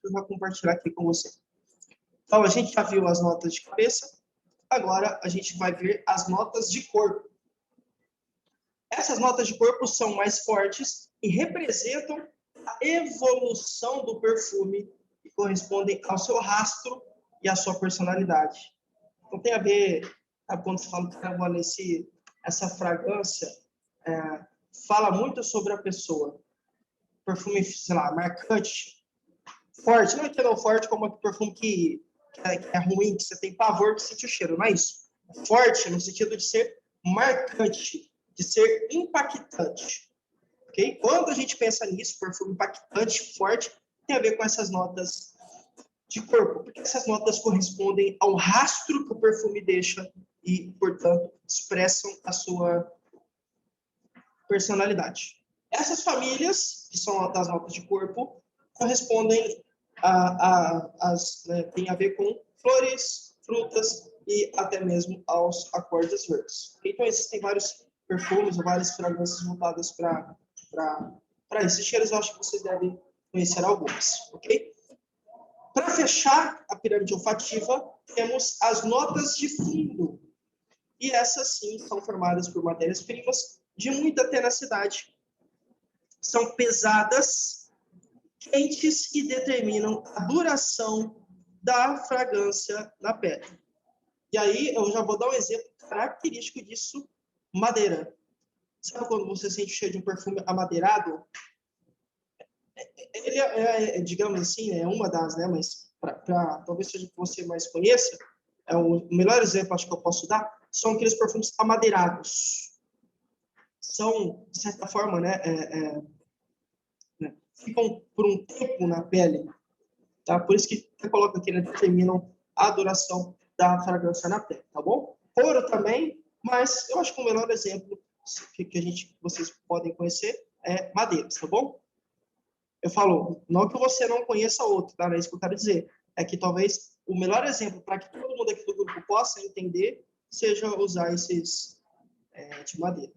eu vou compartilhar aqui com você. Então, a gente já viu as notas de cabeça, agora a gente vai ver as notas de corpo. Essas notas de corpo são mais fortes e representam a evolução do perfume e correspondem ao seu rastro e à sua personalidade. Então, tem a ver, sabe, quando você fala que essa fragrância fala muito sobre a pessoa. Perfume, sei lá, marcante, forte, não é tão forte como aquele perfume que é ruim, que você tem pavor de sentir o cheiro, não é isso. Forte no sentido de ser marcante, de ser impactante. Okay? Quando a gente pensa nisso, perfume impactante, forte, tem a ver com essas notas de corpo, porque essas notas correspondem ao rastro que o perfume deixa e, portanto, expressam a sua personalidade. Essas famílias, que são das notas de corpo, correspondem tem a ver com flores, frutas e até mesmo aos acordes verdes. Então, existem vários perfumes ou várias fragrâncias voltadas para esses cheiros. Eu acho que vocês devem conhecer algumas, ok? Para fechar a pirâmide olfativa, temos as notas de fundo. E essas, sim, são formadas por matérias-primas de muita tenacidade. São pesadas, quentes e determinam a duração da fragrância na pele. E aí, eu já vou dar um exemplo característico disso, madeira. Sabe quando você sente o cheiro de um perfume amadeirado? Ele digamos assim, é uma das, né? Mas talvez seja que você mais conheça, o melhor exemplo, acho que eu posso dar, são aqueles perfumes amadeirados. São, de certa forma, ficam por um tempo na pele, tá? Por isso que eu coloco aqui, determinam a duração da fragrância na pele, tá bom? Ouro também, mas eu acho que o melhor exemplo que vocês podem conhecer é madeiras, tá bom? Eu falo, não que você não conheça outro, tá? Não é isso que eu quero dizer. É que talvez o melhor exemplo para que todo mundo aqui do grupo possa entender seja usar esses de madeira,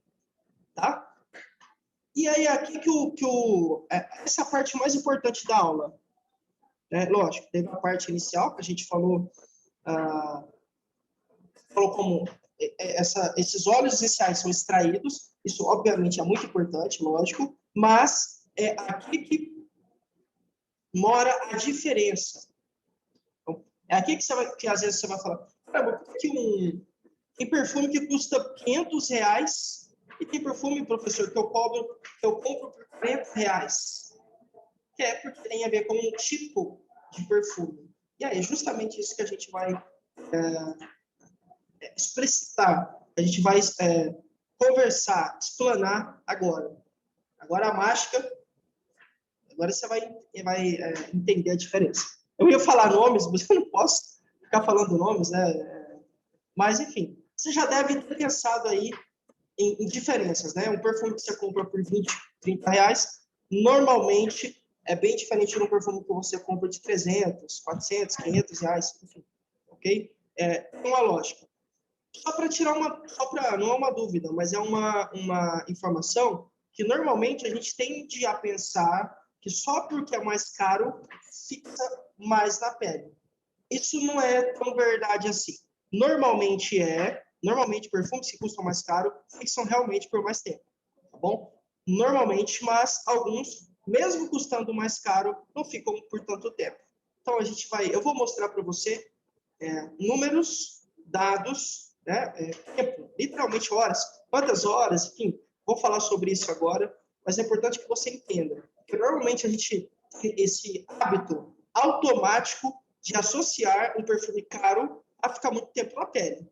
tá? E aí, aqui essa parte mais importante da aula, né? Lógico, teve a parte inicial, que a gente falou como esses óleos essenciais são extraídos, isso obviamente é muito importante, lógico, mas é aqui que mora a diferença. Então, é aqui que às vezes você vai falar, por que tem perfume que custa R$500 e tem perfume, professor, que eu compro por R$40? Que é porque tem a ver com um tipo de perfume. E aí, é justamente isso que a gente vai explicitar, a gente vai conversar, explanar agora. Agora a mágica, agora você vai entender a diferença. Eu ia falar nomes, mas eu não posso ficar falando nomes, né? Mas, enfim, você já deve ter pensado aí em diferenças, né? Um perfume que você compra por R$20, R$30, normalmente é bem diferente de um perfume que você compra de R$300, R$400, R$500, enfim, ok? É uma lógica. Só para tirar não é uma dúvida, mas é uma informação que normalmente a gente tende a pensar que só porque é mais caro, fixa mais na pele. Isso não é tão verdade assim. Normalmente perfumes que custam mais caro fixam realmente por mais tempo, tá bom? Normalmente, mas alguns, mesmo custando mais caro, não ficam por tanto tempo. Então, eu vou mostrar para você números, dados, né? Tempo, literalmente horas, quantas horas, enfim, vou falar sobre isso agora, mas é importante que você entenda, porque normalmente a gente tem esse hábito automático de associar um perfume caro a ficar muito tempo na pele.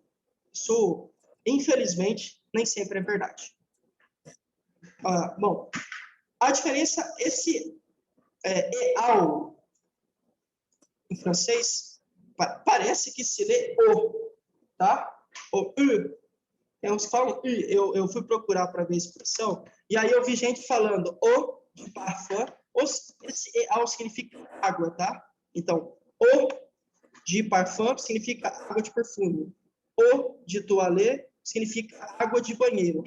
Isso, infelizmente, nem sempre é verdade. Bom, a diferença, esse éal, em francês, parece que se lê o, tá? O u. Tem uns que falam u. Eu fui procurar para ver a expressão, e aí eu vi gente falando o de parfum. Esse éal significa água, tá? Então, o de parfum significa água de perfume. O de toalete significa água de banheiro.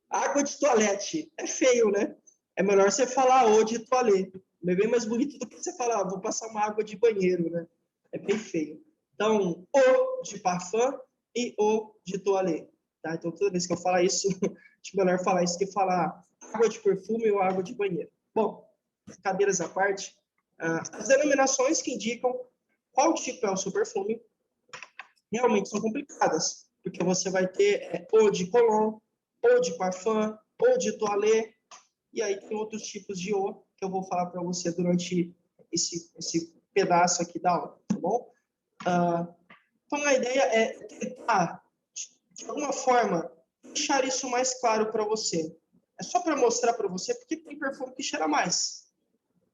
Água de toalete. É feio, né? É melhor você falar o de toalete, É bem mais bonito do que você falar, vou passar uma água de banheiro, né? É bem feio. Então, o de parfum e o de toalete. Tá? Então, toda vez que eu falar isso, acho melhor falar isso que falar água de perfume ou água de banheiro. Bom, cadeiras à parte, as denominações que indicam qual tipo é o seu perfume realmente são complicadas, porque você vai ter ou de cologne, ou de parfum, ou de toalete, e aí tem outros tipos de O que eu vou falar para você durante esse pedaço aqui da aula, tá bom? Então, a ideia é tentar, de alguma forma, deixar isso mais claro para você. É só para mostrar para você porque tem perfume que cheira mais,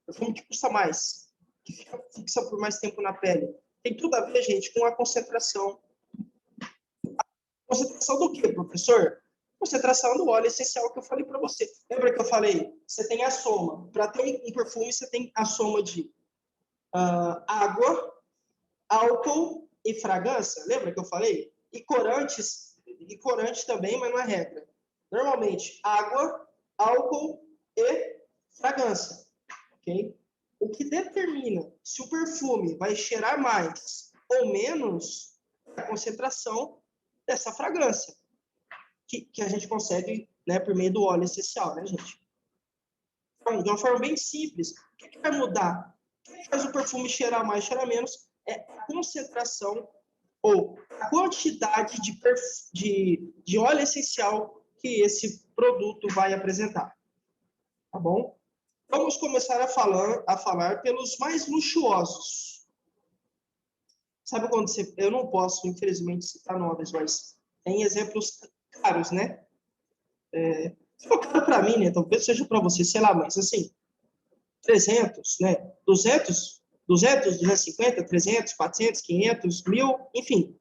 perfume que custa mais, que fixa por mais tempo na pele. Tem tudo a ver, gente, com a concentração. Concentração do quê, professor? Concentração do óleo essencial que eu falei para você. Lembra que eu falei? Você tem a soma. Para ter um perfume, você tem a soma de água, álcool e fragrância. Lembra que eu falei? E corante também, mas não é regra. Normalmente, água, álcool e fragrância. Okay? O que determina se o perfume vai cheirar mais ou menos é a concentração dessa fragrância, que a gente consegue, né, por meio do óleo essencial, né, gente? Então, de uma forma bem simples, o que vai mudar? O que faz o perfume cheirar mais, cheirar menos? É a concentração ou a quantidade de óleo essencial que esse produto vai apresentar. Tá bom? Vamos começar a falar pelos mais luxuosos. Sabe quando você... Eu não posso, infelizmente, citar nomes, mas tem exemplos caros, né? Se for caro para mim, né? Talvez seja para você, sei lá, mas assim, 300, né? 250, 300, 400, 500, 1000, enfim.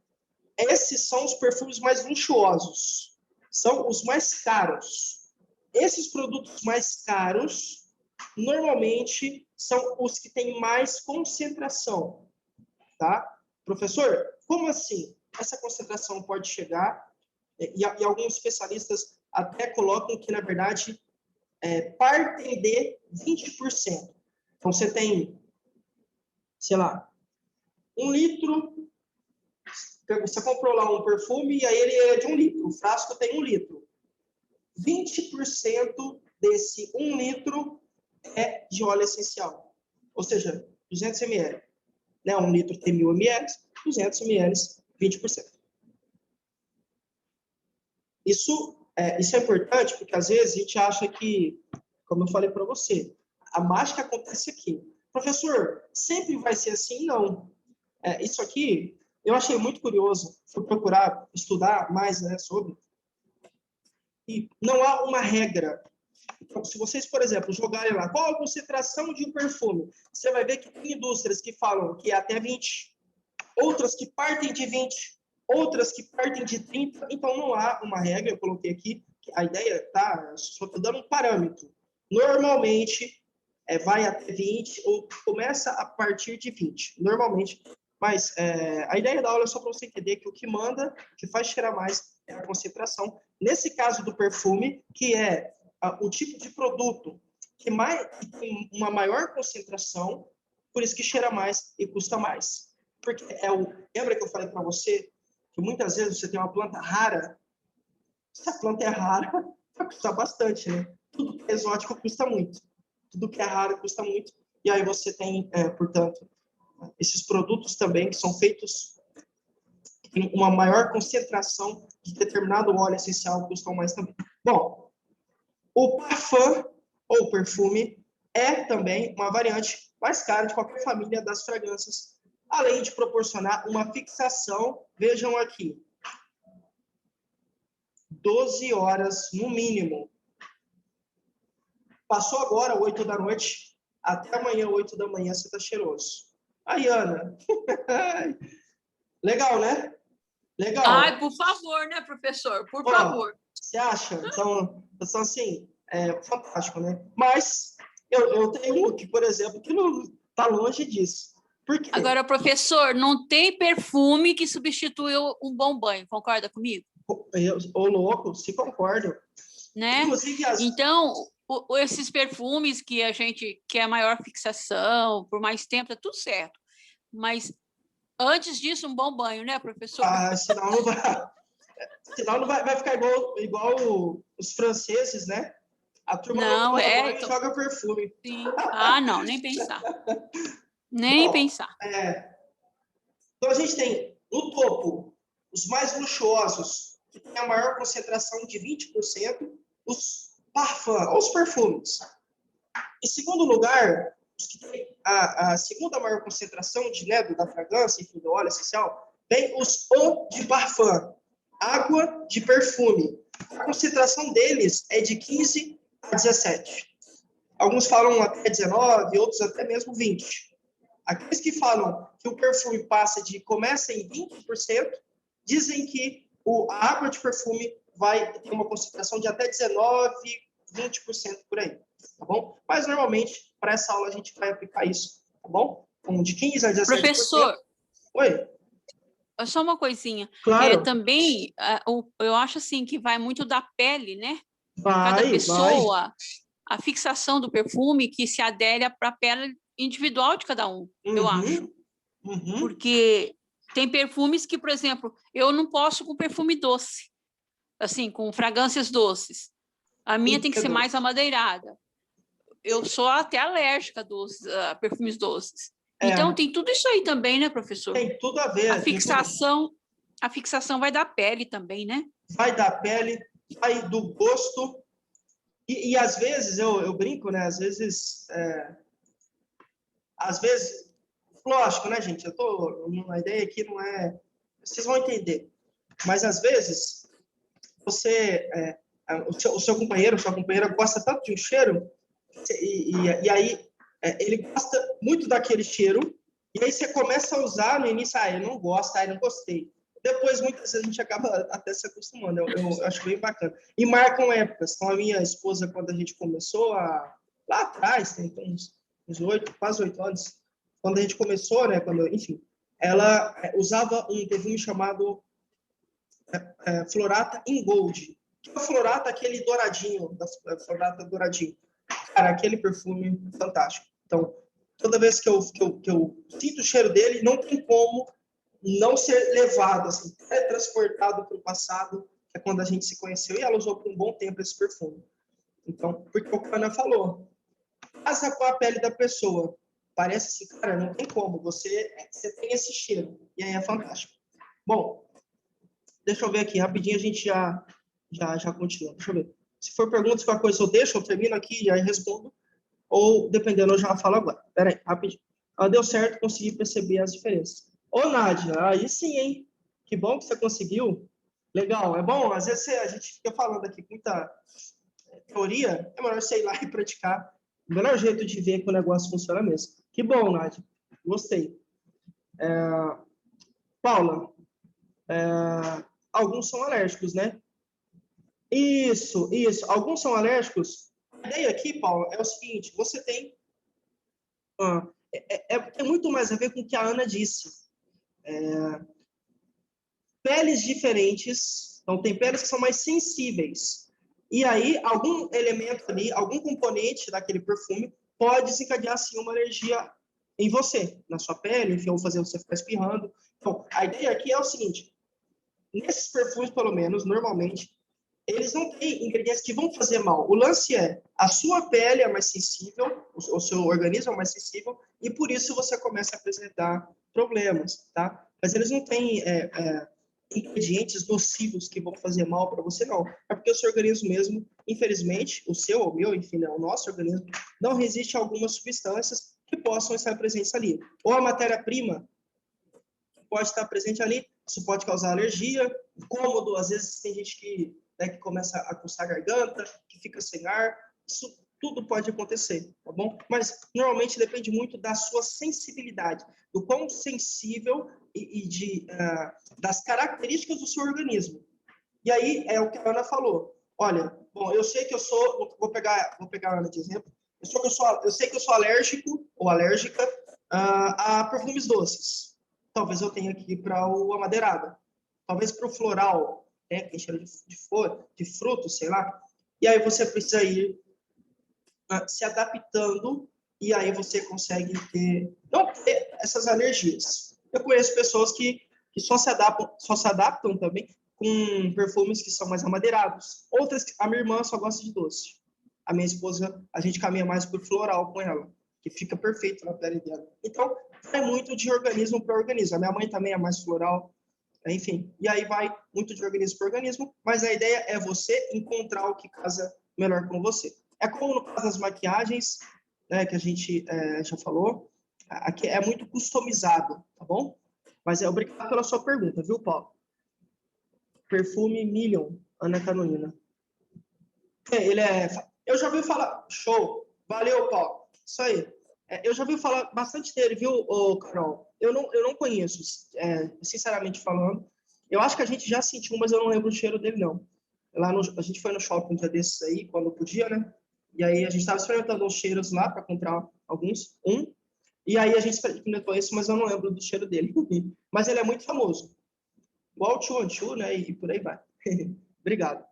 Esses são os perfumes mais luxuosos. São os mais caros. Esses produtos mais caros, normalmente, são os que têm mais concentração, tá? Professor, como assim? Essa concentração pode chegar, e alguns especialistas até colocam que, na verdade, partem de 20%. Então, você tem, sei lá, 1 litro, você comprou lá um perfume e aí ele é de 1 litro, o frasco tem 1 litro. 20% desse 1 litro é de óleo essencial, ou seja, 200 ml. Né? 1 litro tem 1.000 ml, 200 ml, 20%. Isso é importante porque, às vezes, a gente acha que, como eu falei para você, a mágica acontece aqui. Professor, sempre vai ser assim? Não. Isso aqui, eu achei muito curioso. Fui procurar estudar mais, né, sobre. E não há uma regra. Então, se vocês, por exemplo, jogarem lá, qual a concentração de um perfume? Você vai ver que tem indústrias que falam que é até 20, outras que partem de 20, outras que partem de 30. Então, não há uma regra, eu coloquei aqui, a ideia, tá? Só estou dando um parâmetro. Normalmente, vai até 20 ou começa a partir de 20, normalmente. Mas a ideia da aula é só para você entender que o que manda, o que faz cheirar mais é a concentração. Nesse caso do perfume, que é o tipo de produto que tem uma maior concentração, por isso que cheira mais e custa mais. Porque lembra que eu falei para você que muitas vezes você tem uma planta rara? Se a planta é rara, vai custar bastante, né? Tudo que é exótico custa muito. Tudo que é raro custa muito. E aí você tem, portanto, esses produtos também que são feitos em uma maior concentração de determinado óleo essencial custam mais também. Bom, o parfum ou perfume é também uma variante mais cara de qualquer família das fragrâncias, além de proporcionar uma fixação, vejam aqui, 12 horas no mínimo. Passou agora, 8 da noite, até amanhã, 8 da manhã, você está cheiroso. Aí, Ana. Legal, né? Legal. Ai, por favor, né, professor? Por favor. Você acha? Então assim, fantástico, né? Mas eu tenho um que, por exemplo, que não está longe disso. Por quê? Agora, professor, não tem perfume que substitui um bom banho, concorda comigo? Ô, louco, se concordo. Né? Inclusive, Então, esses perfumes que a gente quer maior fixação, por mais tempo, tá tudo certo. Mas antes disso, um bom banho, né, professor? Senão não vai, senão não vai ficar igual os franceses, né? A turma não Não, toma banho e então, joga perfume. sim. Ah, não, nem pensar. Nem Bom, pensar. então a gente tem no topo os mais luxuosos, que tem a maior concentração de 20%, os parfums, os perfumes. Em segundo lugar, os que têm a segunda maior concentração de, né, da fragrância, enfim, do óleo essencial, tem os eau de parfum, água de perfume. A concentração deles é de 15 a 17. Alguns falam até 19, outros até mesmo 20. Aqueles que falam que o perfume começa em 20%, dizem que a água de perfume vai ter uma concentração de até 19, 20% por aí, tá bom? Mas, normalmente, para essa aula, a gente vai aplicar isso, tá bom? De 15 a 17%. Professor, Oi? só uma coisinha. Claro. Também, eu acho assim que vai muito da pele, né? Cada Vai. pessoa, a fixação do perfume que se adere para a pele individual de cada um, eu acho. Porque tem perfumes que, por exemplo, eu não posso com perfume doce, assim, com fragrâncias doces. A minha tem que ser mais amadeirada. Eu sou até alérgica a perfumes doces. Então, tem tudo isso aí também, né, professor? Tem tudo a ver. A fixação vai da pele também, né? Vai da pele, vai do gosto. E às vezes, eu brinco, né? Às vezes, lógico, né, gente? A ideia aqui não é... Vocês vão entender. Mas, às vezes, o seu companheiro, sua companheira gosta tanto de um cheiro, e aí ele gosta muito daquele cheiro, e aí você começa a usar no início, eu não gosto, eu não gostei. Depois, muitas vezes, a gente acaba até se acostumando. Eu acho bem bacana. E marcam épocas. Então, a minha esposa, quando a gente começou lá atrás, tem uns 8, quase 8 anos, quando a gente começou, né, enfim, ela usava um perfume chamado Florata in Gold. Que é o Florata, aquele douradinho, da Florata douradinho. Cara, aquele perfume fantástico. Então, toda vez que eu sinto o cheiro dele, não tem como não ser levado, assim, transportado para o passado, que é quando a gente se conheceu, e ela usou por um bom tempo esse perfume. Então, porque o Kana falou, casa com a pele da pessoa. Parece assim, cara, não tem como, você tem esse cheiro, e aí é fantástico. Bom, deixa eu ver aqui, rapidinho a gente já continua. Deixa eu ver. Se for perguntas, qualquer coisa eu deixo, eu termino aqui e aí respondo. Ou, dependendo, eu já falo agora. Espera aí, rapidinho. Deu certo, consegui perceber as diferenças. Ô, Nádia, aí sim, hein? Que bom que você conseguiu. Legal, é bom. Às vezes a gente fica falando aqui com muita teoria, é melhor você ir lá e praticar. O melhor jeito de ver que o negócio funciona mesmo. Que bom, Nádia. Gostei. Paula, alguns são alérgicos, né? Isso. Alguns são alérgicos. A ideia aqui, Paula, é o seguinte: você tem. Tem muito mais a ver com o que a Ana disse. Peles diferentes, então tem peles que são mais sensíveis. E aí, algum elemento ali, algum componente daquele perfume pode desencadear, sim, uma alergia em você, na sua pele, enfim, ou fazer você ficar espirrando. Então, a ideia aqui é o seguinte: nesses perfumes, pelo menos, normalmente, eles não têm ingredientes que vão fazer mal. O lance é, a sua pele é mais sensível, o seu organismo é mais sensível, e por isso você começa a apresentar problemas, tá? Mas eles não têm ingredientes nocivos que vão fazer mal para você, não. É porque o seu organismo mesmo, infelizmente, o seu, o meu, enfim, o nosso organismo, não resiste a algumas substâncias que possam estar presentes ali. Ou a matéria-prima pode estar presente ali, isso pode causar alergia, incômodo, às vezes tem gente que começa a coçar a garganta, que fica sem ar, isso tudo pode acontecer, tá bom? Mas normalmente depende muito da sua sensibilidade, do quão sensível das características do seu organismo. E aí é o que a Ana falou. Olha, bom, eu sei que eu sou, vou pegar a Ana de exemplo, eu sei que eu sou alérgico ou alérgica a perfumes doces. Talvez eu tenha que ir para o amadeirado. Talvez para o floral, né, que tem cheiro de flor, de fruto, sei lá. E aí você precisa ir se adaptando, e aí você consegue não ter essas alergias. Eu conheço pessoas que só se adaptam também com perfumes que são mais amadeirados. Outras, a minha irmã só gosta de doce. A minha esposa, a gente caminha mais pro floral com ela, que fica perfeito na pele dela. Então, é muito de organismo para organismo. A minha mãe também é mais floral, enfim. E aí vai muito de organismo para organismo, mas a ideia é você encontrar o que casa melhor com você. É como no caso das maquiagens, né, que a gente já falou, aqui é muito customizado, tá bom? Mas obrigado pela sua pergunta, viu, Paulo? Perfume Million, Ana Carolina. Eu já ouvi falar... Show! Valeu, Paulo. Isso aí. Eu já ouvi falar bastante dele, viu, Carol? Eu não conheço, sinceramente falando. Eu acho que a gente já sentiu, mas eu não lembro o cheiro dele, não. A gente foi no shopping um dia desses aí, quando podia, né? E aí a gente estava experimentando uns cheiros lá para comprar alguns. E aí a gente experimentou esse, mas eu não lembro do cheiro dele. Mas ele é muito famoso. Igual o Chuanchu, né? E por aí vai. Obrigado.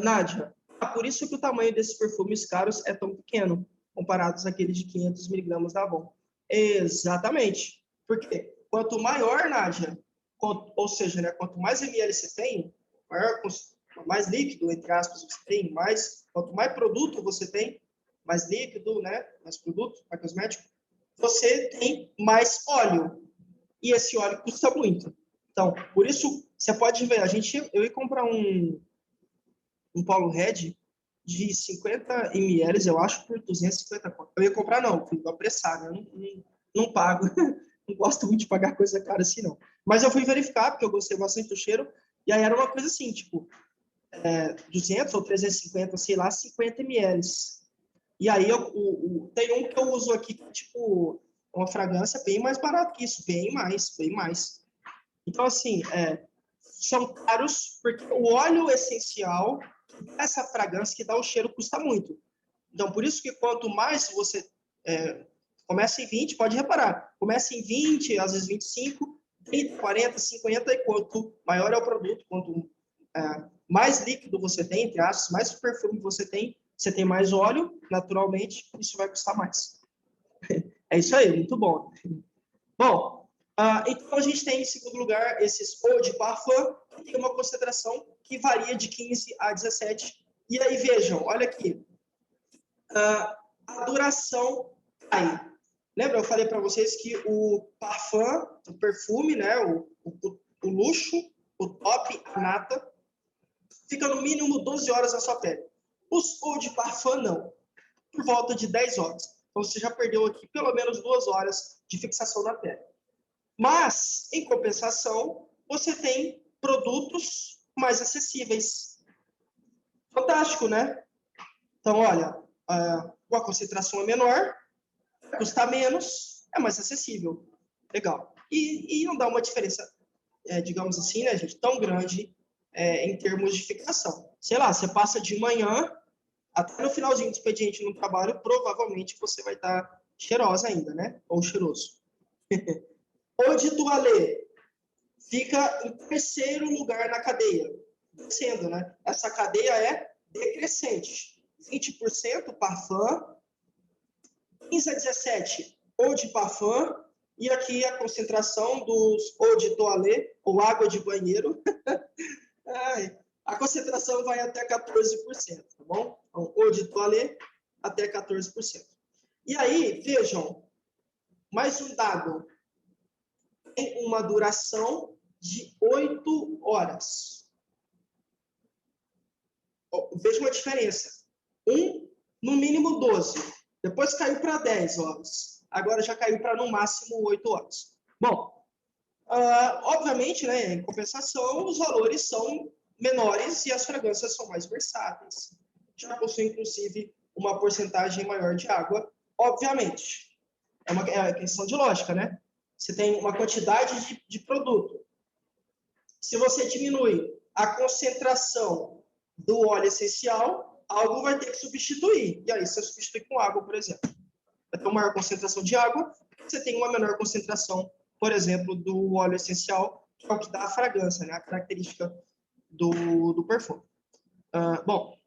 Nádia, por isso que o tamanho desses perfumes caros é tão pequeno, comparados àqueles de 500 miligramas da Avon. Exatamente. Porque quanto maior, Nádia, ou seja, né, quanto mais ml você tem, mais líquido, entre aspas, você tem, quanto mais produto você tem, mais líquido, né, mais produto, mais cosmético, você tem mais óleo. E esse óleo custa muito. Então, por isso, você pode ver, eu ia comprar um Paulo Red de 50 ml, eu acho, por 250 conto. Eu ia comprar, não, fui apressar, né? Não pago. Não gosto muito de pagar coisa cara assim, não. Mas eu fui verificar, porque eu gostei bastante do cheiro, e aí era uma coisa assim, tipo, 200 ou 350, sei lá, 50 ml. E aí tem um que eu uso aqui, que é tipo uma fragrância bem mais barata que isso, bem mais. Então, assim, são caros porque o óleo essencial, essa fragrância que dá o cheiro, custa muito. Então, por isso que quanto mais você começa em 20, pode reparar, começa em 20, às vezes 25, 30, 40, 50, e quanto maior é o produto, quanto mais líquido você tem, entre aspas, mais perfume você tem mais óleo, naturalmente, isso vai custar mais. É isso aí, muito bom. Bom, então a gente tem, em segundo lugar, esses eau de parfum, que tem uma concentração que varia de 15 a 17. E aí, vejam, olha aqui. A duração cai. Lembra, eu falei para vocês que o parfum, o perfume, né, o luxo, o top, a nata, fica no mínimo 12 horas na sua pele. Os eau de parfum, não. Por volta de 10 horas. Então, você já perdeu aqui pelo menos 2 horas de fixação na pele. Mas, em compensação, você tem produtos mais acessíveis. Fantástico, né? Então, olha, a concentração é menor, custa menos, é mais acessível. Legal. E não dá uma diferença, digamos assim, né, gente, tão grande em termos de fixação. Sei lá, você passa de manhã até no finalzinho do expediente no trabalho, provavelmente você vai estar cheirosa ainda, né? Ou cheiroso. Eau de toilette fica em terceiro lugar na cadeia, descendo, né? Essa cadeia é decrescente. 20% parfum, 15 a 17 eau de parfum, e aqui a concentração dos eau de toilette, ou água de banheiro, a concentração vai até 14%, tá bom? Então, eau de toilette até 14%. E aí, vejam, mais um dado. Tem uma duração de 8 horas. Veja uma diferença. No mínimo 12. Depois caiu para 10 horas. Agora já caiu para, no máximo, 8 horas. Bom, obviamente, né, em compensação, os valores são menores e as fragrâncias são mais versáteis. Já possui, inclusive, uma porcentagem maior de água, obviamente. É uma questão de lógica, né? Você tem uma quantidade de produto. Se você diminui a concentração do óleo essencial, algo vai ter que substituir. E aí você substitui com água, por exemplo. Vai ter uma maior concentração de água, você tem uma menor concentração, por exemplo, do óleo essencial, que é o que dá a fragrância, né? A característica do perfume. Bom,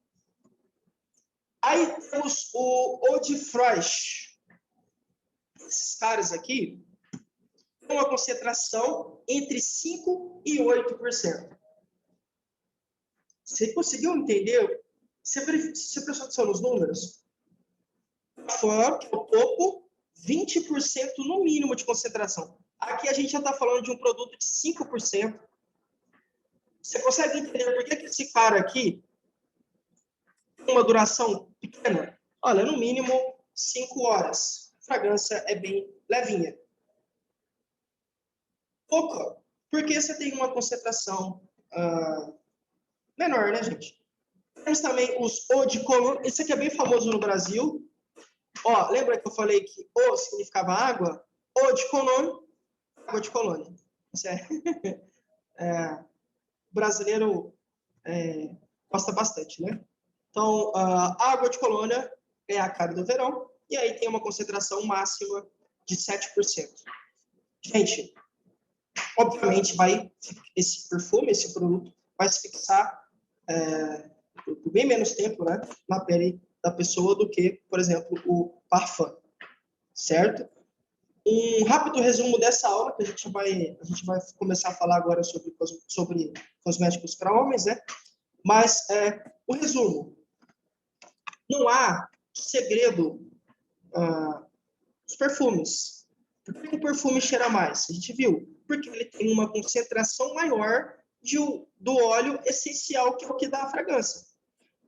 Aí temos o Eau de Fraiche. Esses caras aqui têm uma concentração entre 5% e 8%. Você conseguiu entender? Você prestou atenção nos números? Falando que é o topo, 20% no mínimo de concentração. Aqui a gente já está falando de um produto de 5%. Você consegue entender por que esse cara aqui tem uma duração pequena? Olha, no mínimo 5 horas. A fragrância é bem levinha. Pouca, porque você tem uma concentração menor, né, gente? Temos também os Eau de Cologne. Esse aqui é bem famoso no Brasil. Ó, lembra que eu falei que O significava água? Eau de Cologne, água de Colônia. O brasileiro gosta bastante, né? Então, a água de Colônia é a cara do verão, e aí tem uma concentração máxima de 7%. Gente, obviamente, esse perfume, esse produto, vai se fixar por bem menos tempo, né, na pele da pessoa do que, por exemplo, o parfum, certo? Um rápido resumo dessa aula, que a gente vai começar a falar agora sobre cosméticos para homens, né? Mas o resumo, não há segredo nos perfumes. Por que o perfume cheira mais? A gente viu. Porque ele tem uma concentração maior do óleo essencial, que é o que dá a fragrância.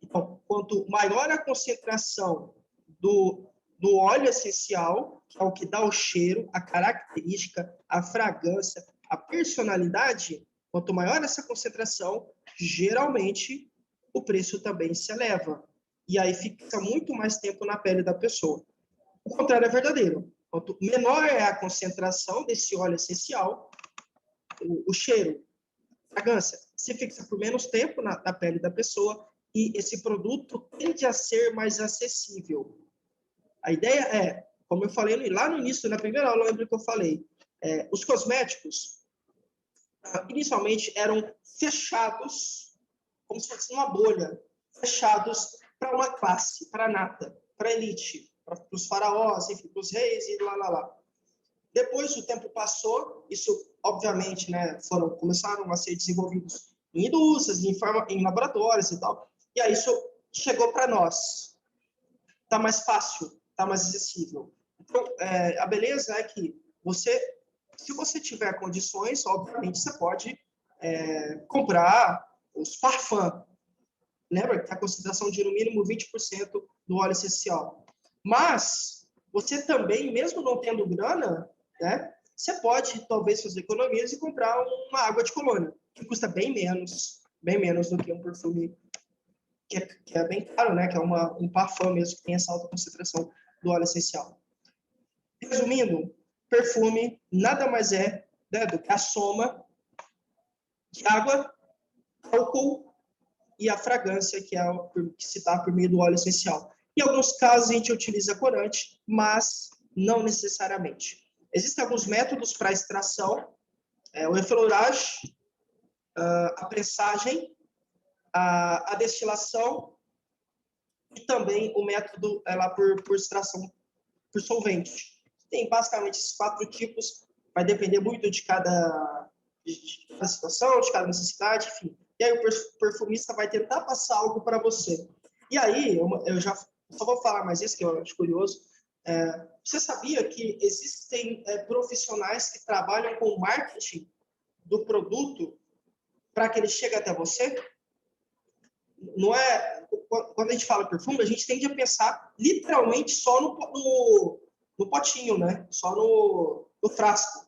Então, quanto maior a concentração do óleo essencial, que é o que dá o cheiro, a característica, a fragrância, a personalidade, quanto maior essa concentração, geralmente o preço também se eleva. E aí fica muito mais tempo na pele da pessoa. O contrário é verdadeiro. Quanto menor é a concentração desse óleo essencial, o cheiro, a fragrância, se fixa por menos tempo na pele da pessoa e esse produto tende a ser mais acessível. A ideia é, como eu falei lá no início, na primeira aula, lembra que eu falei, os cosméticos inicialmente eram fechados, como se fosse uma bolha, fechados para uma classe, para a nata, para a elite, para os faraós, enfim, para os reis e lá. Depois o tempo passou, isso obviamente, né, começaram a ser desenvolvidos em indústrias, em laboratórios e tal, e aí isso chegou para nós. Está mais fácil, está mais acessível. Então, a beleza é que se você tiver condições, obviamente você pode comprar os parfums. Lembra que a concentração de no mínimo 20% do óleo essencial. Mas você também, mesmo não tendo grana, né, você pode talvez fazer economias e comprar uma água de colônia, que custa bem menos do que um perfume que é bem caro, né, que é um parfum mesmo que tem essa alta concentração do óleo essencial. Resumindo, perfume nada mais é, né, do que a soma de água, álcool e a fragrância, que se dá por meio do óleo essencial. Em alguns casos, a gente utiliza corante, mas não necessariamente. Existem alguns métodos para extração, o eflorage, a pressagem, a destilação e também o método lá por extração por solvente. Tem basicamente esses 4 tipos, vai depender muito de cada situação, de cada necessidade, enfim. E aí o perfumista vai tentar passar algo para você. E aí, eu já só vou falar mais isso, que eu acho curioso. Você sabia que existem profissionais que trabalham com marketing do produto para que ele chegue até você? Não é... Quando a gente fala perfume, a gente tende a pensar literalmente só no potinho, né? Só no frasco.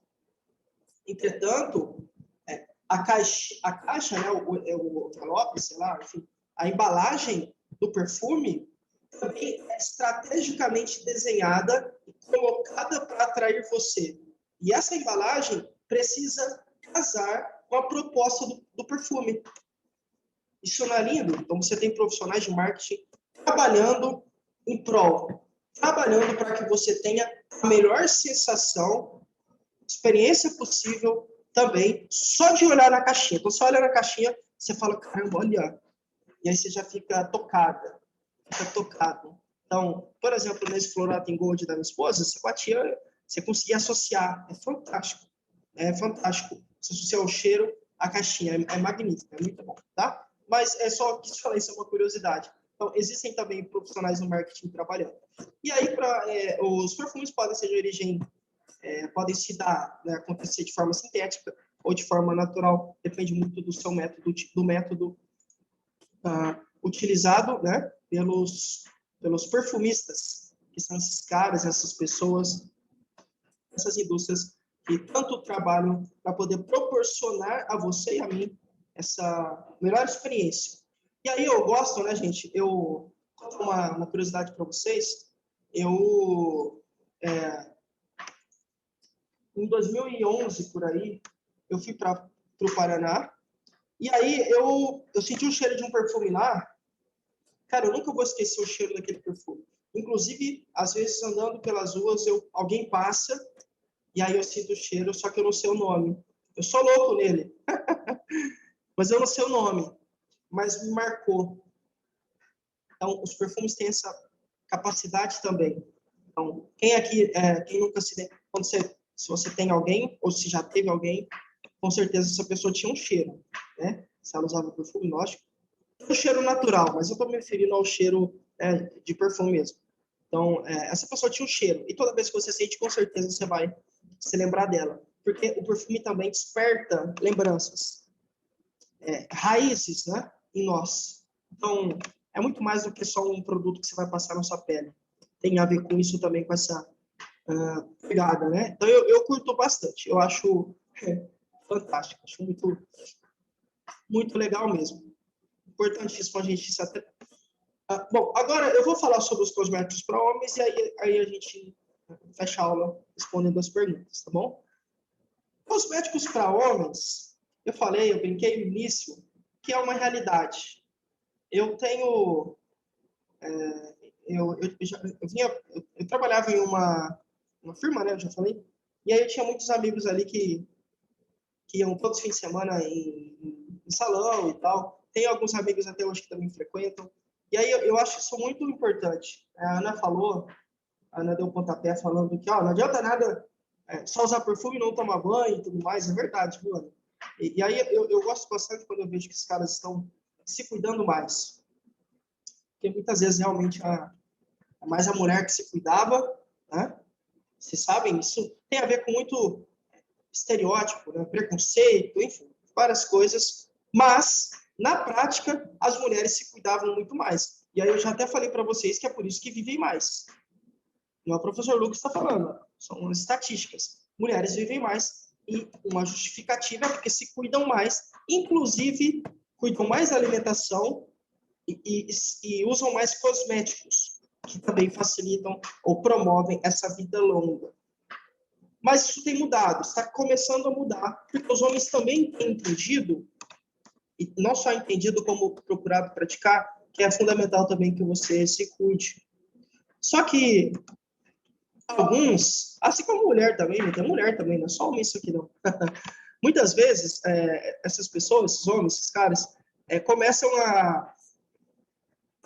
Entretanto, a caixa, né, o envelope, sei lá, enfim, a embalagem do perfume também é estrategicamente desenhada e colocada para atrair você. E essa embalagem precisa casar com a proposta do perfume. Isso não é lindo? Então, você tem profissionais de marketing trabalhando em prol, trabalhando para que você tenha a melhor sensação, experiência possível também, só de olhar na caixinha. Então, você olha na caixinha, você fala, caramba, olha. E aí você já fica tocada. fica tocado. Então, por exemplo, nesse Floratin Gold da minha esposa, você batia, você conseguia associar. É fantástico. É fantástico. Você associar o cheiro à caixinha. É magnífico, é muito bom, tá? Mas é só quis falar, isso é uma curiosidade. Então, existem também profissionais no marketing trabalhando. E aí, os perfumes podem ser de origem, podem se dar, né, acontecer de forma sintética ou de forma natural, depende muito do seu método, do método utilizado, né, pelos perfumistas, que são esses caras, essas pessoas, essas indústrias que tanto trabalham para poder proporcionar a você e a mim essa melhor experiência. E aí eu gosto, né, gente, eu conto uma curiosidade para vocês, em 2011, por aí, eu fui para o Paraná, e aí eu senti o cheiro de um perfume lá. Cara, eu nunca vou esquecer o cheiro daquele perfume. Inclusive, às vezes, andando pelas ruas, alguém passa, e aí eu sinto o cheiro, só que eu não sei o nome. Eu sou louco nele. Mas eu não sei o nome. Mas me marcou. Então, os perfumes têm essa capacidade também. Então, quem aqui, quem nunca se você tem alguém, ou se já teve alguém, com certeza essa pessoa tinha um cheiro, né? Se ela usava perfume, lógico. O cheiro natural, mas eu estou me referindo ao cheiro de perfume mesmo. Então, essa pessoa tinha um cheiro. E toda vez que você sente, com certeza você vai se lembrar dela. Porque o perfume também desperta lembranças. Raízes, né? Em nós. Então, é muito mais do que só um produto que você vai passar na sua pele. Tem a ver com isso também, com essa pegada, né? Então, eu curto bastante. Eu acho fantástico. Acho muito, muito legal mesmo. Importantíssimo a gente se atentar. Bom, agora eu vou falar sobre os cosméticos para homens e aí a gente fecha a aula respondendo as perguntas, tá bom? Cosméticos para homens, eu brinquei no início, que é uma realidade. Eu tenho... eu trabalhava em uma firma, né? Eu já falei. E aí eu tinha muitos amigos ali que iam todos os fins de semana em salão e tal. Tem alguns amigos até hoje que também frequentam. E aí eu acho isso muito importante. A Ana deu um pontapé falando que não adianta nada só usar perfume e não tomar banho e tudo mais. É verdade, viu, Ana? E aí eu gosto bastante quando eu vejo que os caras estão se cuidando mais. Porque muitas vezes realmente é mais a mulher que se cuidava, né? Vocês sabem, isso tem a ver com muito estereótipo, né? Preconceito, enfim, várias coisas. Mas, na prática, as mulheres se cuidavam muito mais. E aí eu já até falei para vocês que é por isso que vivem mais. Não é o professor Lucas que está falando, são as estatísticas. Mulheres vivem mais e uma justificativa é porque se cuidam mais, inclusive cuidam mais da alimentação e usam mais cosméticos, que também facilitam ou promovem essa vida longa. Mas isso tem mudado, está começando a mudar, porque os homens também têm entendido, e não só entendido, como procurado praticar, que é fundamental também que você se cuide. Só que alguns, assim como mulher também, tem mulher também, não é só homem isso aqui não. Muitas vezes, essas pessoas, esses homens, esses caras, começam a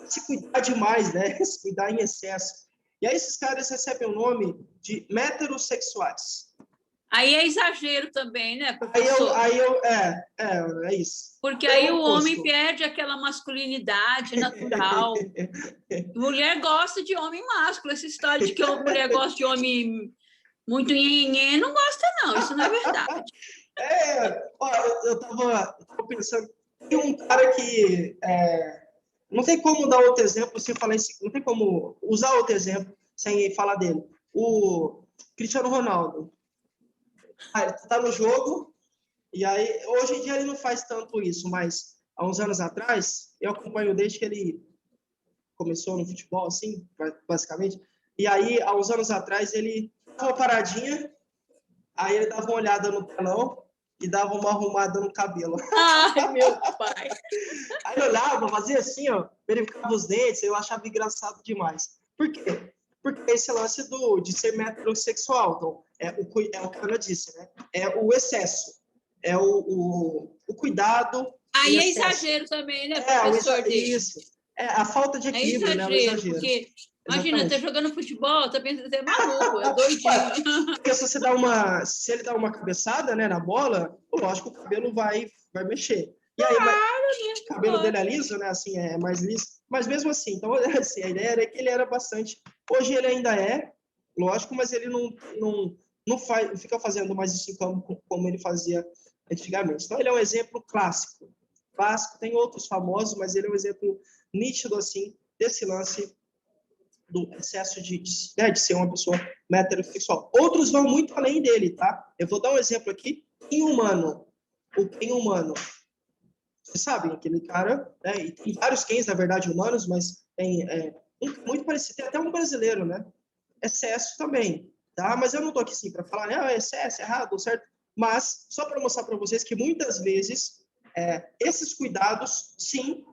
se cuidar demais, né? Se cuidar em excesso. E aí esses caras recebem o nome de heterossexuais. Aí é exagero também, né, professor? É isso. Porque aí o homem perde aquela masculinidade natural. Mulher gosta de homem másculo. Essa história de que a mulher gosta de homem muito nhenhenhê, não gosta não, isso não é verdade. Eu tava pensando, tem um cara que... não tem como dar outro exemplo sem falar isso, não tem como usar outro exemplo sem falar dele. O Cristiano Ronaldo. Ele tá no jogo, e aí, hoje em dia ele não faz tanto isso, mas há uns anos atrás, eu acompanho desde que ele começou no futebol, assim, basicamente, e aí, há uns anos atrás, ele dava uma paradinha, aí ele dava uma olhada no telão e dava uma arrumada no cabelo. Ai, meu pai! Aí eu olhava, fazia assim, ó, verificava os dentes, eu achava engraçado demais. Por quê? Porque esse lance de ser metrosexual, então, é o que a Ana disse, né? É o excesso, o cuidado. Aí é exagero também, né, professor? Isso. É a falta de equilíbrio, né? O exagero. Porque, imagina, tá jogando futebol, tá pensando, você é maluco, é doidinho. Porque se ele dá uma cabeçada, né, na bola, lógico, o cabelo vai mexer. E aí, o cabelo dele é liso, né? Assim, é mais liso. Mas mesmo assim, então, assim, a ideia era que ele era bastante... Hoje ele ainda é, lógico, mas ele não fica fazendo mais isso em campo como ele fazia antigamente. Então, ele é um exemplo clássico. Clássico, tem outros famosos, mas ele é um exemplo nítido, assim, desse lance do excesso de ser uma pessoa heterossexual. Outros vão muito além dele, tá? Eu vou dar um exemplo aqui. Em humano. Vocês sabem, aquele cara, né? E tem vários cães, na verdade, humanos, mas tem muito parecido. Tem até um brasileiro, né? Excesso também, tá? Mas eu não tô aqui, sim, para falar, né? Excesso, errado, certo? Mas, só para mostrar para vocês que muitas vezes esses cuidados, sim,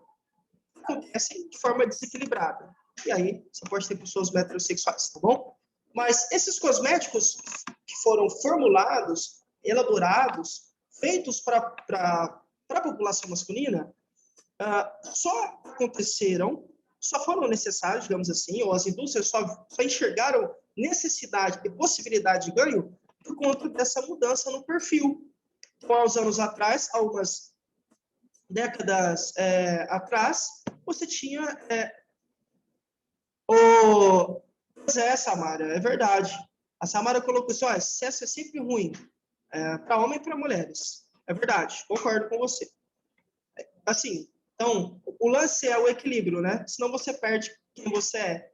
acontecem de forma desequilibrada. E aí, você pode ter pessoas heterossexuais, tá bom? Mas esses cosméticos que foram formulados, elaborados, feitos para a população masculina, só aconteceram, só foram necessários, digamos assim, ou as indústrias só enxergaram necessidade e possibilidade de ganho por conta dessa mudança no perfil. Então, há uns anos atrás, algumas décadas atrás, você tinha Pois é, Samara, é verdade. A Samara colocou assim, excesso é sempre ruim, para homem e para mulheres. É verdade, concordo com você. Assim, então, o lance é o equilíbrio, né? Senão você perde quem você é.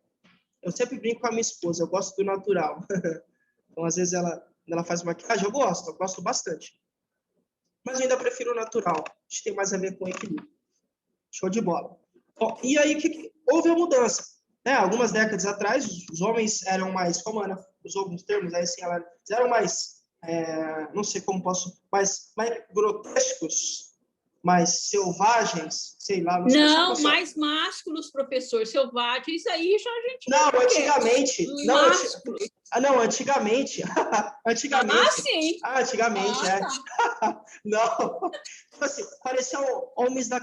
Eu sempre brinco com a minha esposa, eu gosto do natural. Então, às vezes, ela faz maquiagem, eu gosto bastante. Mas eu ainda prefiro o natural. Acho que tem mais a ver com o equilíbrio. Show de bola. Bom, e aí, houve a mudança. Algumas décadas atrás, os homens eram mais, como Ana usou alguns termos, aí assim, eles eram mais, não sei como posso, mais grotescos, mais selvagens, sei lá. Não, mais másculos, professor, selvagens, aí já a gente... Não, antigamente... Não, antigamente... Ah, sim. Antigamente, Tá. Não, tipo assim, pareciam homens da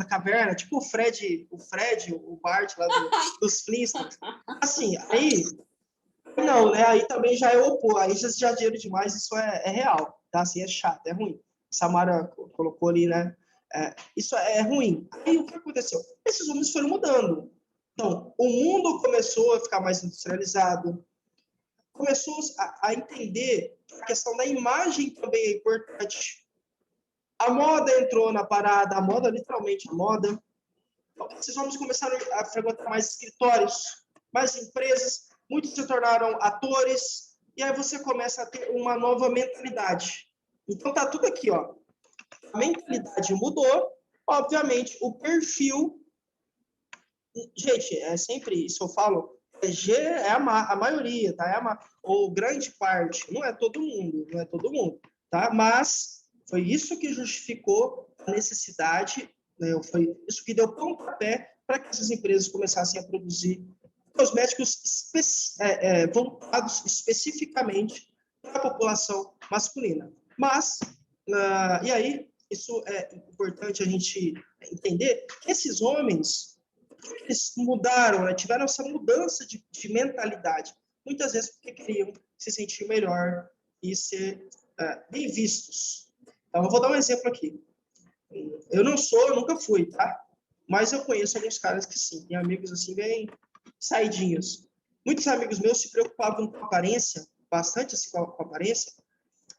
caverna, tipo o Fred, o Bart lá dos Flintstones. Assim, aí... Não, né? Aí também já é o oposto, aí já é exagero demais, isso é real, tá? Assim, é chato, é ruim. Samara colocou ali, né? Isso é ruim. Aí o que aconteceu? Esses números foram mudando. Então, o mundo começou a ficar mais industrializado, começou a entender que a questão da imagem também é importante. A moda entrou na parada, a moda, literalmente, a moda. Então, esses homens começaram a frequentar mais escritórios, mais empresas, muitos se tornaram atores, e aí você começa a ter uma nova mentalidade. Então, tá tudo aqui, ó. A mentalidade mudou, obviamente, o perfil... Gente, é sempre isso eu falo, é a maioria, tá? Ou grande parte, não é todo mundo, tá? Mas foi isso que justificou a necessidade, né? Foi isso que deu pontapé para que essas empresas começassem a produzir cosméticos voltados especificamente para a população masculina. Mas, e aí, isso é importante a gente entender que esses homens, eles mudaram, né? Tiveram essa mudança de mentalidade. Muitas vezes porque queriam se sentir melhor e ser bem vistos. Então, eu vou dar um exemplo aqui. Eu nunca fui, tá? Mas eu conheço alguns caras que sim. Tem amigos assim, bem saidinhos. Muitos amigos meus se preocupavam com a aparência, bastante assim com a aparência,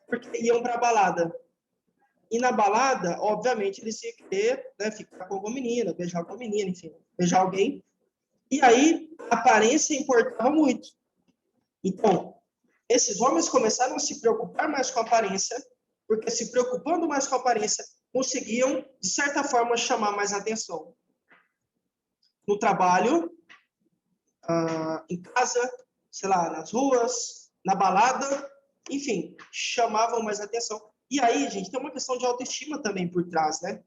porque iam para a balada. E na balada, obviamente, eles iam querer, né, ficar com alguma menina, beijar alguma menina, enfim, beijar alguém. E aí, a aparência importava muito. Então, esses homens começaram a se preocupar mais com a aparência, porque se preocupando mais com a aparência, conseguiam, de certa forma, chamar mais atenção. No trabalho, em casa, sei lá, nas ruas, na balada, enfim, chamavam mais atenção. E aí, gente, tem uma questão de autoestima também por trás, né?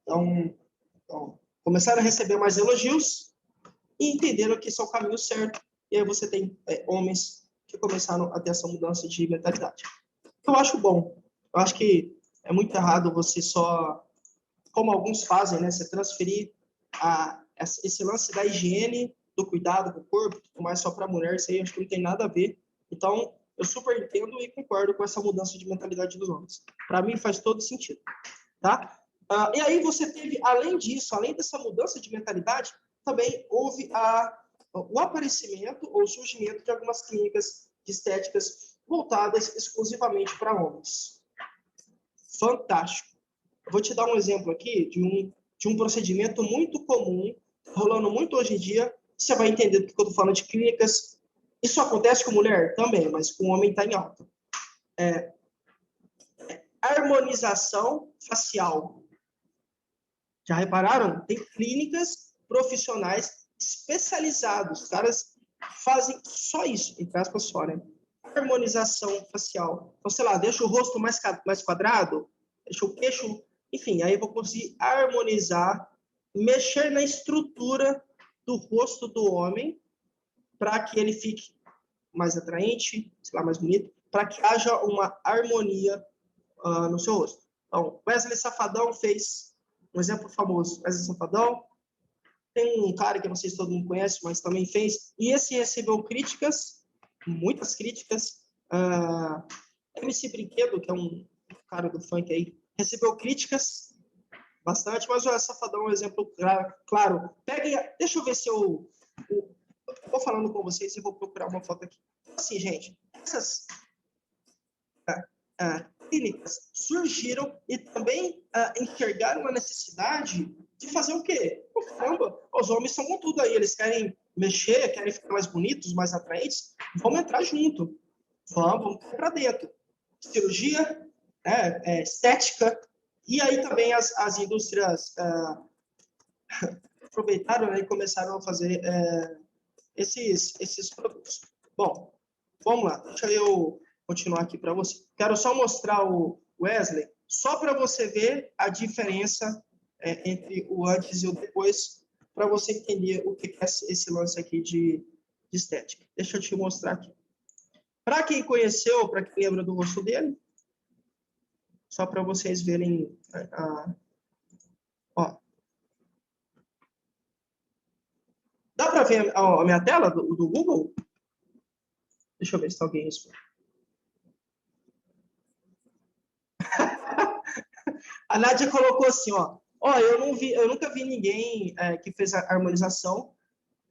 Então começaram a receber mais elogios e entenderam que esse é o caminho certo. E aí você tem homens que começaram a ter essa mudança de mentalidade. Eu acho bom. Eu acho que é muito errado você só, como alguns fazem, né? Você transferir esse lance da higiene, do cuidado com o corpo, mais só para a mulher, isso aí acho que não tem nada a ver. Então, eu super entendo e concordo com essa mudança de mentalidade dos homens. Para mim, faz todo sentido. Tá? E aí você teve, além disso, além dessa mudança de mentalidade, também houve o aparecimento ou surgimento de algumas clínicas de estéticas voltadas exclusivamente para homens. Fantástico. Eu vou te dar um exemplo aqui de um procedimento muito comum, rolando muito hoje em dia. Você vai entender do que eu estou falando de clínicas. Isso acontece com mulher? Também, mas com homem está em alta. Harmonização facial. Já repararam? Tem clínicas profissionais especializados. Os caras fazem só isso, entre aspas, só, né? Harmonização facial. Então, sei lá, deixa o rosto mais quadrado, deixa o queixo... Enfim, aí eu vou conseguir harmonizar, mexer na estrutura do rosto do homem para que ele fique mais atraente, sei lá, mais bonito, para que haja uma harmonia no seu rosto. Então, Wesley Safadão fez um exemplo famoso. Wesley Safadão, tem um cara que eu não sei se todo mundo conhece, mas também fez, e esse recebeu críticas, muitas críticas. MC Brinquedo, que é um cara do funk aí, recebeu críticas bastante, mas o Safadão é um exemplo claro. Deixa eu ver se eu vou falando com vocês e vou procurar uma foto aqui. Assim, gente, essas clínicas surgiram e também enxergaram a necessidade de fazer o quê? Caramba, os homens são com tudo aí, eles querem mexer, querem ficar mais bonitos, mais atraentes, vamos entrar junto, vamos para dentro. Cirurgia, estética, e aí também as indústrias aproveitaram, né, e começaram a fazer esses produtos. Bom, vamos lá, deixa eu continuar aqui para você. Quero só mostrar o Wesley, só para você ver a diferença entre o antes e o depois, para você entender o que é esse lance aqui de estética. Deixa eu te mostrar aqui. Para quem conheceu, para quem lembra do rosto dele, só para vocês verem. Ó. Dá para ver a minha tela do Google? Deixa eu ver se está alguém isso. A Nádia colocou assim, ó. Eu nunca vi ninguém que fez a harmonização.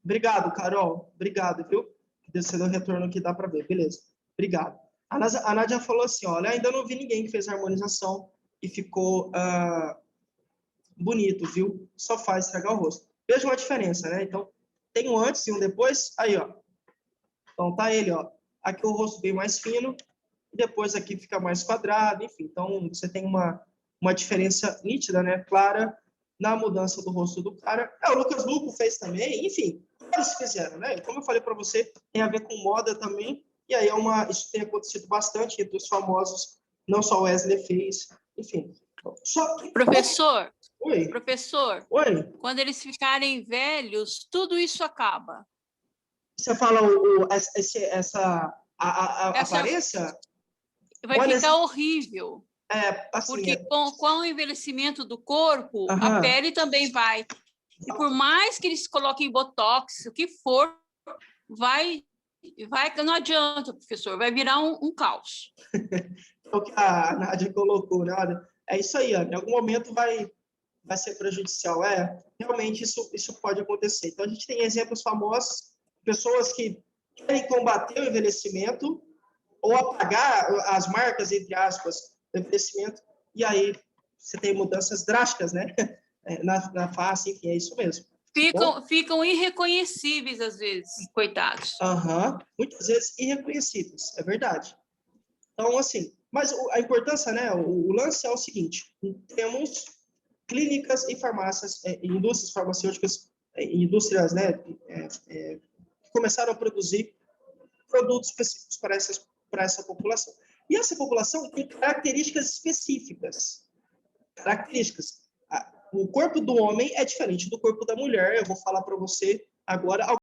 Obrigado, Carol. Obrigado, viu? Você deu retorno que dá para ver. Beleza. Obrigado. A Nádia falou assim, olha, ainda não vi ninguém que fez a harmonização e ficou bonito, viu? Só faz estragar o rosto. Veja uma diferença, né? Então, tem um antes e um depois. Aí, ó. Então, tá ele, ó. Aqui o rosto bem mais fino. E depois aqui fica mais quadrado. Enfim, então, você tem uma diferença nítida, né? Clara na mudança do rosto do cara. O Lucas Luco fez também. Enfim, eles fizeram, né? Como eu falei para você, tem a ver com moda também. E aí, isso tem acontecido bastante entre os famosos. Não só o Wesley fez. Enfim. Só que... Professor... Oi. Professor, oi. Quando eles ficarem velhos, tudo isso acaba. Você fala essa aparência? Vai ficar horrível. Assim, porque com o envelhecimento do corpo, a pele também vai. E por mais que eles coloquem botox, o que for, não adianta, professor, vai virar um caos. O que a Nádia colocou, né? Olha, é isso aí, ó, em algum momento vai ser prejudicial. Realmente isso pode acontecer. Então, a gente tem exemplos famosos, pessoas que querem combater o envelhecimento ou apagar as marcas, entre aspas, do envelhecimento, e aí você tem mudanças drásticas, né? Na face, enfim, é isso mesmo. Ficam irreconhecíveis, às vezes, coitados. Muitas vezes irreconhecíveis, é verdade. Então, assim, mas a importância, né? O lance é o seguinte: temos clínicas e farmácias, indústrias farmacêuticas, indústrias, né, que começaram a produzir produtos específicos para essa população. E essa população tem características específicas. O corpo do homem é diferente do corpo da mulher. Eu vou falar para você agora